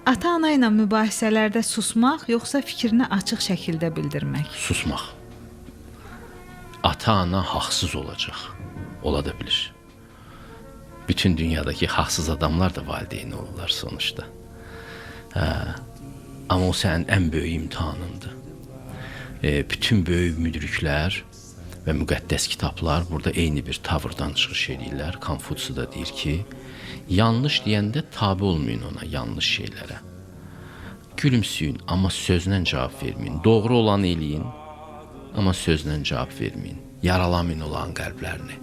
Ata-ana ilə mübahisələrdə susmaq, yoxsa fikrini açıq şəkildə bildirmək? Susmaq. Ata-ana haqsız olacaq. Ola da bilir. Bütün dünyadaki haqsız adamlar da valideyn olurlar sonuçta. Amma o sənin ən böyük imtihanındır. Bütün böyük müdriklər və müqəddəs kitablar burada eyni bir tavırdan çıxış edirlər. Konfutsi da deyir ki, yanlış deyəndə tabi olmayın ona, yanlış şeylərə. Gülümsüyün, amma sözlə cavab verməyin. Doğru olanı eləyin, amma sözlə cavab verməyin. Yaralamayın olan qəlblərini.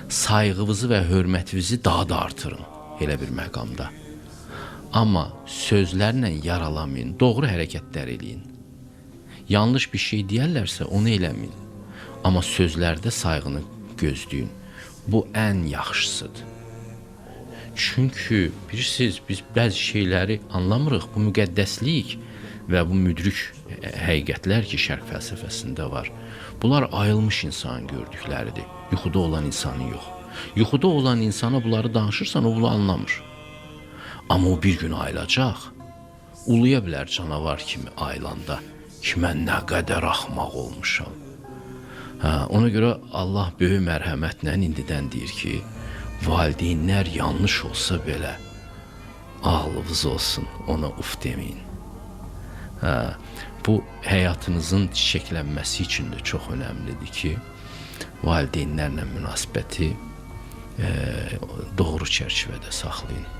Sayğınızı və hörmətinizi daha da artırın elə bir məqamda. Amma sözlərlə yaralamayın, doğru hərəkətlər eləyin. Yanlış bir şey deyərlərsə onu eləməyin. Amma sözlərdə sayğını gözləyin. Bu ən yaxşısıdır. Çünki bilirsiniz, biz bəzi şeyləri anlamırıq. Bu müqəddəslik və bu müdrik həqiqətlər ki, şərq fəlsəfəsində var. Bunlar ayılmış insanın gördükləridir. Yuxuda olan insanın yox. Yuxuda olan insana bunları danışırsan, o bunu anlamır. Amma o bir gün ayılacaq. Uluya bilər canavar kimi ayılanda ki, mən nə qədər axmaq olmuşam. Ona görə Allah böyük mərhəmətlə indidən deyir ki, valideynlər yanlış olsa belə ağlınız olsun, ona uf deməyin. Bu həyatınızın çiçəklənməsi üçün də çox önəmlidir ki, valideynlərlə münasibəti doğru çərçivədə saxlayın.